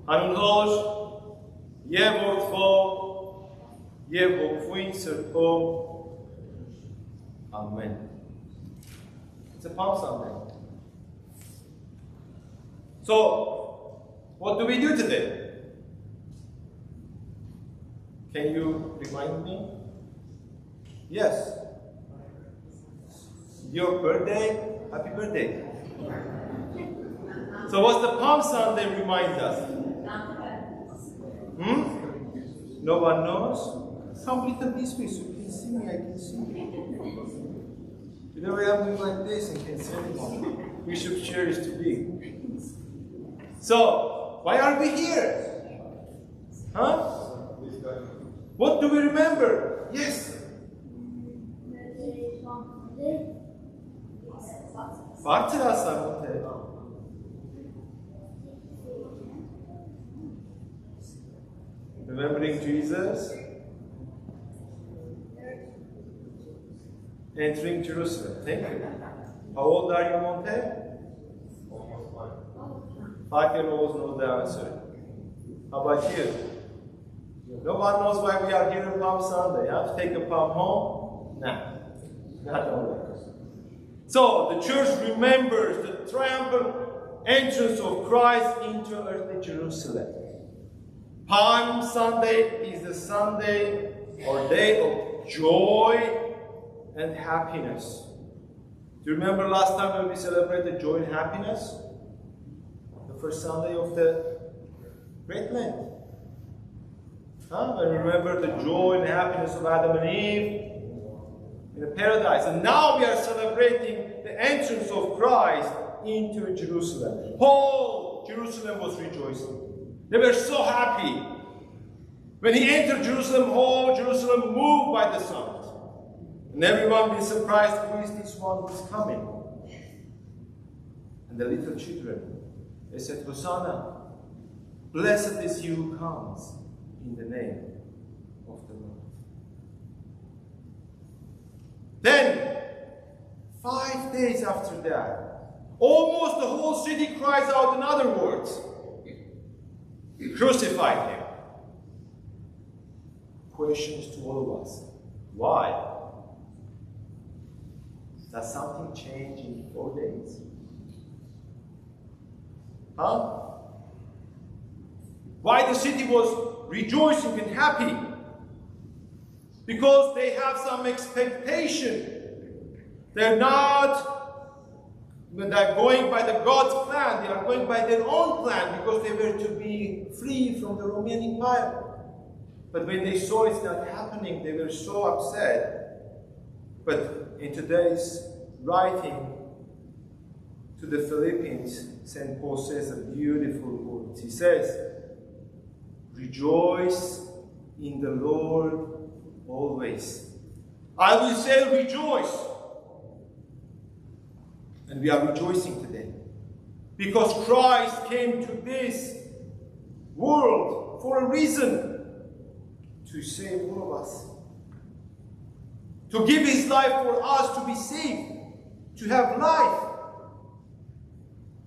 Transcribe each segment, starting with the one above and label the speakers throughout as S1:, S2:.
S1: Հանուն եւ Որդվո եւ Հոգվույն Սրբո. Amen. It's a Palm Sunday. So, what do we do today? Can you remind me? Yes. Your birthday? Happy birthday. So what's the Palm Sunday remind us? No one knows? Come little this way so you can see me, I can see you. You never have me like this and can see me. Bishop chair is too big. So, why are we here? Huh? What do we remember? Yes. Remembering Jesus entering Jerusalem. Thank you. How old are you, Monte? 5 years old knows the answer. How about you? No one knows why we are here on Palm Sunday. You have to take a palm home? No, not only. So the church remembers the triumphant entrance of Christ into earthly Jerusalem. Palm Sunday is the Sunday or day of joy and happiness. Do you remember last time when we celebrated joy and happiness? The first Sunday of the Great Lent. When we remember the joy and happiness of Adam and Eve in the paradise. And now we are celebrating the entrance of Christ into Jerusalem. Whole Jerusalem was rejoicing. They were so happy. When he entered Jerusalem, whole Jerusalem moved by the sound. And everyone was surprised, who is this one who is coming? And the little children, they said, Hosanna, blessed is he who comes in the name of the Lord. Then, 5 days after that, almost the whole city cries out in other words, crucified him. Questions to all of us. Why? Does something change in 4 days? Why the city was rejoicing and happy? Because they have some expectation. They're going by the God's plan. They are going by their own plan because they were to be free from the Roman Empire. But when they saw it's not happening, they were so upset. But in today's writing to the Philippians, St. Paul says a beautiful words. He says, rejoice in the Lord always. I will say rejoice. And we are rejoicing today. Because Christ came to this world for a reason. To save all of us. To give his life for us to be saved. To have life.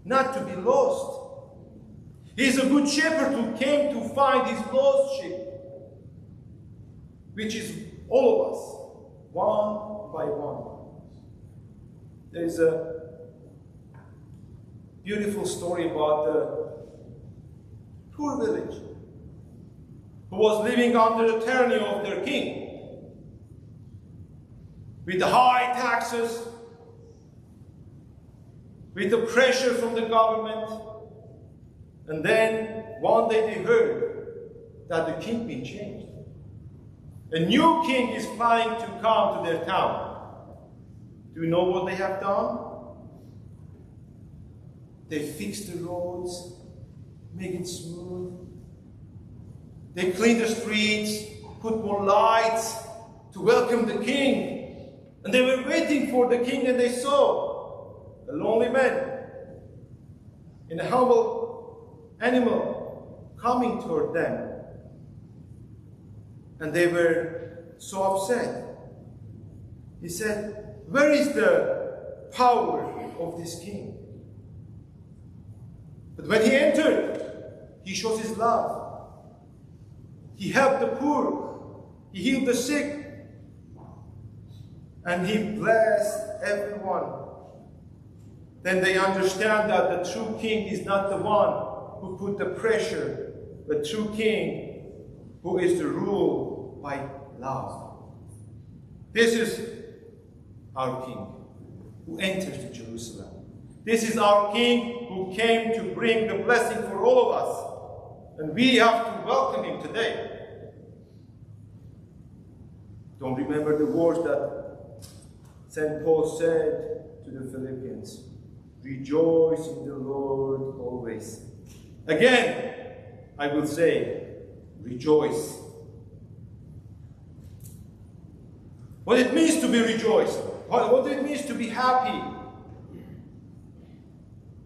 S1: Not to be lost. He is a good shepherd who came to find his lost sheep. Which is all of us. One by one. There is a beautiful story about the poor village who was living under the tyranny of their king with the high taxes, with the pressure from the government. And then one day they heard that the king been changed. A new king is planning to come to their town. Do you know what they have done? They fixed the roads, make it smooth. They cleaned the streets, put more lights to welcome the king. And they were waiting for the king, and they saw a lonely man in a humble animal coming toward them. And they were so upset. He said, where is the power of this king? But when he entered, He shows his love. He helped the poor. He healed the sick. And he blessed everyone. Then they understand that the true king is not the one who put the pressure. The true king who is to rule by love. This is our king who enters to Jerusalem. This is our king who came to bring the blessing for all of us. And we have to welcome him today. Don't remember the words that St. Paul said to the Philippians. Rejoice in the Lord always. Again, I will say, rejoice. What it means to be rejoiced. What it means to be happy.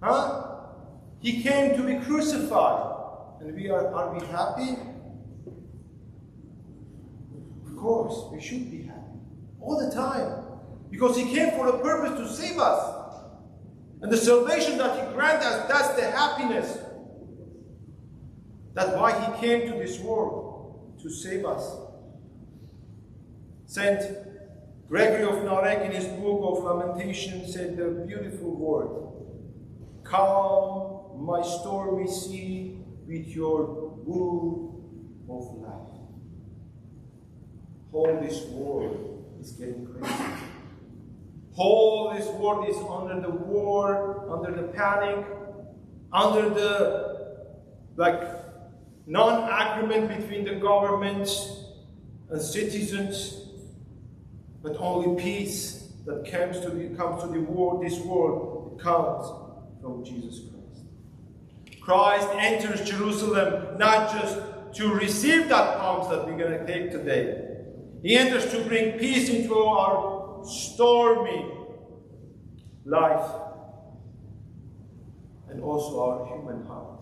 S1: Huh? He came to be crucified. And are we happy? Of course, we should be happy. All the time. Because he came for a purpose to save us. And the salvation that he grants us, that's the happiness. That's why he came to this world, to save us. Saint Gregory of Narek in his book of Lamentation said the beautiful word, calm my stormy sea with your wood of life. All this world is getting crazy. All this world is under the war, under the panic, under the non-agreement between the government and citizens. But only peace that comes to this world comes from Jesus Christ. Christ enters Jerusalem not just to receive that palms that we're going to take today. He enters to bring peace into our stormy life and also our human heart.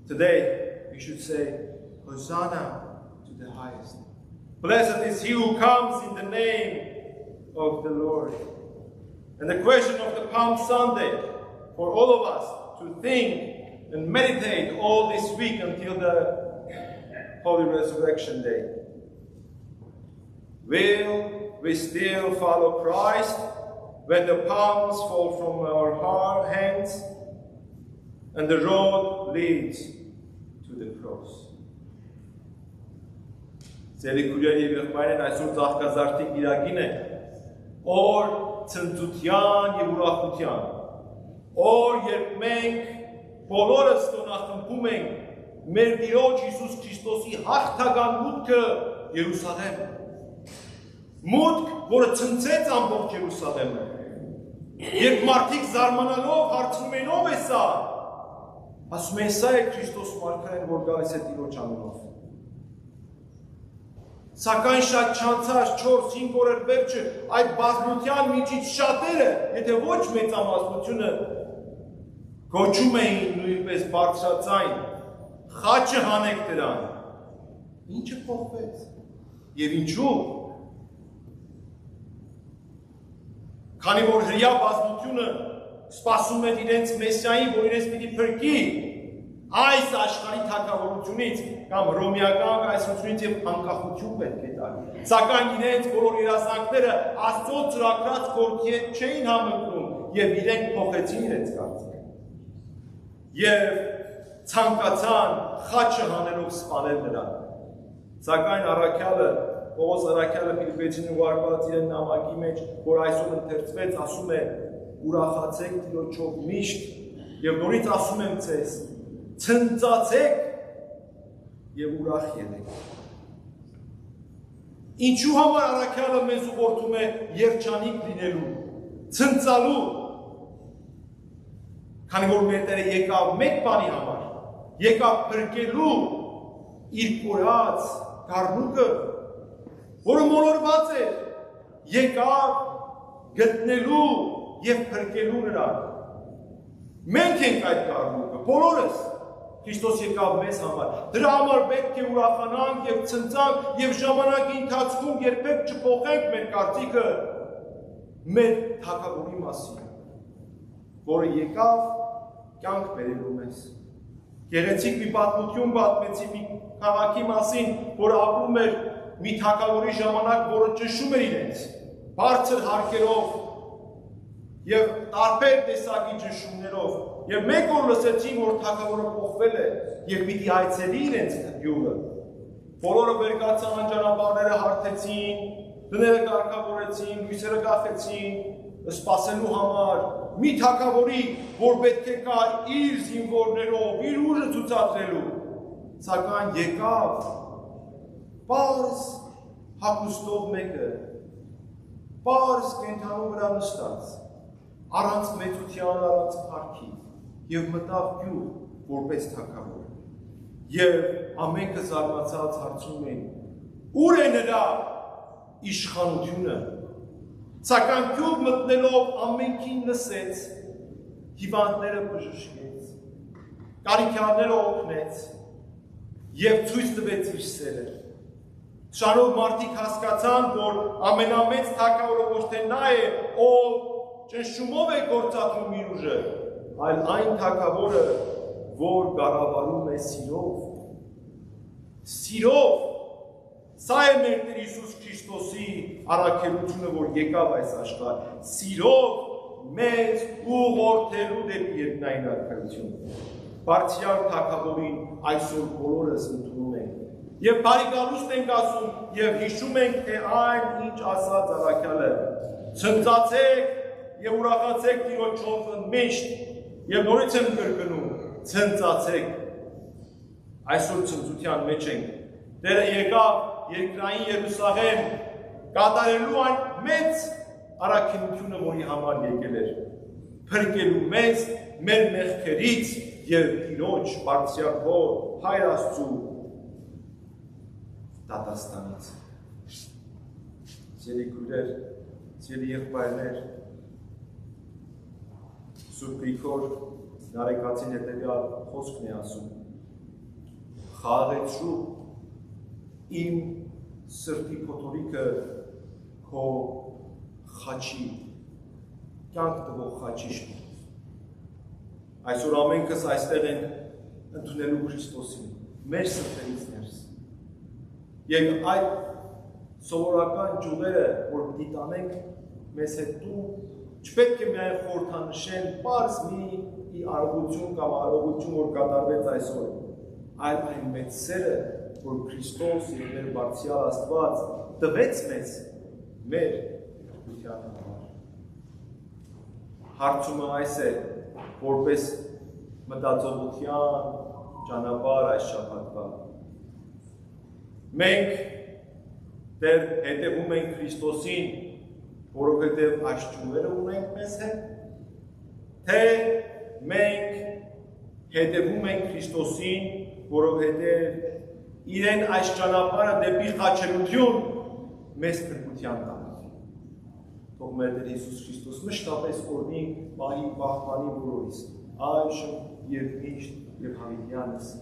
S1: Today, we should say, Hosanna to the highest. Blessed is he who comes in the name of the Lord. And the question of the Palm Sunday for all of us to think and meditate all this week until the Holy Resurrection Day. Will we still follow Christ when the palms fall from our hands and the road leads to the cross? Ձերի քույրեր եւ եղբայրներ, այսօր ծաղկազարդի գիրագին է, օր ցնծության եւ ուրախության, օր երբ մենք բոլորս տոնախմբում ենք մեր Տիրոջ Հիսուս Քրիստոսի հաղթական մուտքը Երուսաղեմ, մուտք, որը ցնցեց ամբողջ Երուսաղեմը, երբ մարդիկ զարմանալով հարցնում են ով է սա, ասում են սա է Քրիստոս մարգարեն, որ գալիս է Տիրոջ անունով. Սակայն շատ չանցած 4-5 օրեր վերջը այդ բազմության միջից շատերը, եթե ոչ մեծամասնությունը գոչում էին նույնպես բարձրաձայն, խաչը հանեք դրան. Ինչը փոխվեց? Եվ ինչու? Քանի որ հրյա բազմությունը սպասում էր իրենց Մեսիային, որ իրենց պիտի փրկի այս աշխարհի թագավորությունից կամ ռոմեական կայսրությունից եւ անկախություն պետք է տալի. Սակայն իրենց բոլոր երազանքները Աստծո ծրագրած գործի հետ չէին համընկնում եւ իրենք փոխեցին իրենց կարծիքը. Եվ ցանկացան խաչը հանելով սպանել նրան. Սակայն առաքյալը, Պողոս առաքյալը Ֆիլիպպեցին ուղարկված իր նամակի մեջ, որ այսօր ընթերցվեց, ասում է. Ուրախացեք Տիրոջով միշտ եւ նորից ասում եմ ձեզ. Ցնծացեք եւ ուրախ եղեք. Ինչու համար առաքյալը մեզ ուղղորդում է երջանիկ լինելու, ցնծալու, քանի որ մեր Տերը եկավ մեկ բանի համար, եկավ փրկելու իր կորած գառնուկը, որը մոլորված էր, եկավ գտնելու եւ փրկելու նրան. Մենք ենք այդ գառնուկը, բոլորս. Քրիստոս եկավ մեզ համար. Դրա համար պետք է ուրախանանք եւ ցնծանք եւ ժամանակի ընթացքում երբեք չփոխենք մեր կարծիքը մեր թագավորի մասին, որը եկավ կյանք բերելու մեզ։ Գեղեցիկ մի պատմություն պատմեցի մի քաղաքի մասին, որ ապրում էր մի թագավորի ժամանակ, որը ճնշում էր իրենց, բարձր հարկերով եւ տարբեր տեսակի ճնշումներով, եւ մեկ օր լսեցին, որ թագավորը փոխվել է եւ պիտի այցելի իրենց յուղը։ Բոլորը վեր կացան, ճանապարհները հարթեցին, դները կարգավորեցին, լույսերը կախեցին, սպասելու համար, մի թագավորի, որ պետք է կա իր զինվորներով, իր ուժը ցուցադրելու, սակայն եկավ պարզ հագուստով մեկը, պարզ կենդանու վրա նստած, առանց մեծության, առանց փառքի, եւ մտավ գյուղ որպես թագավոր։ Եվ ամենքը զարմացած հարցում էին. ուր է նրա իշխանությունը։ Սակայն գյուղ մտնելով ամենքին լսեց, հիվանդները բժշկեց, կարիքյանները օգնեց եւ ցույց տվեց իր սերը։ Շանով մարդիկ հասկացան, որ ամենամեծ թագավորը ոչ թե նա է, ով ճնշումով է գործադրում իր ուժը, այլ այն թագավորը, որ կառավարում է սիրով։ Սիրով։ Սա է մեր Տեր Հիսուս Քրիստոսի առաքելությունը, որ եկավ այս աշխարհ, սիրով մեզ ուղղորդելու դեպի երկնային արքայություն։ Բարձրյալ թագավորին այսօր բոլորս ընդունում ենք։ Եվ բարեկալուստ ենք ասում, եւ հիշում ենք, թե այն, ինչ ասաց առաքյալը. ցնծացեք եւ ուրախացեք Տիրոջով միշտ, եւ նորից եմ կրկնում, ցնծացեք։ Այսօր ցնծության մեջ ենք։ Տերը եկավ երկրային Երուսաղեմ կատարելու այն մեծ առաքինությունը, որի համար եկել էր, փրկելու մեզ մեր մեղքերից եւ Տիրոջ բարձրյալ Հոր Հայր Աստծու դատաստանից։ Սիրելի քույրեր, սիրելի եղբայրներ, Սուրբ Գրիգոր Նարեկացին հետևյալ խոսքն է ասում. խաղաղեցրու իմ սրտի փոթորիկը քո խաչի, կյանք տվող խաչի շնորհիվ։ Այսօր ամենքս այստեղ ենք ընդունելու Քրիստոսին, մեր սրտերից ներս։ Եվ այդ սովորական ճյուղերը, որ դիտանենք մեզ հետ դու, չպետք է միայն խորհրդանշեն պարզ մի արարողություն կամ արարողություն, որ կատարվեց այսօր, այլ այն մեծ սերը, որ Քրիստոս եւ մեր բարձրյալ Աստված տվեց մեզ մեր փրկության համար։ Հարցումը այս է, որպես մտածողության ճանապարհ այս շաբաթվա։ Մենք դեռ հետևում ենք Քրիստոսին, որովհետև այս ճյուղերը ունենք մեզ հետ, թե մենք հետևում ենք Քրիստոսին, որովհետև իրեն այս ճանապարհը դեպի խաչելություն մեզ փրկության տանող։ Թող մեր Տեր Հիսուս Քրիստոս մշտապես օրհնի, պահի, պահպանի բոլորիս, այժմ եւ միշտ եւ հավիտյանս։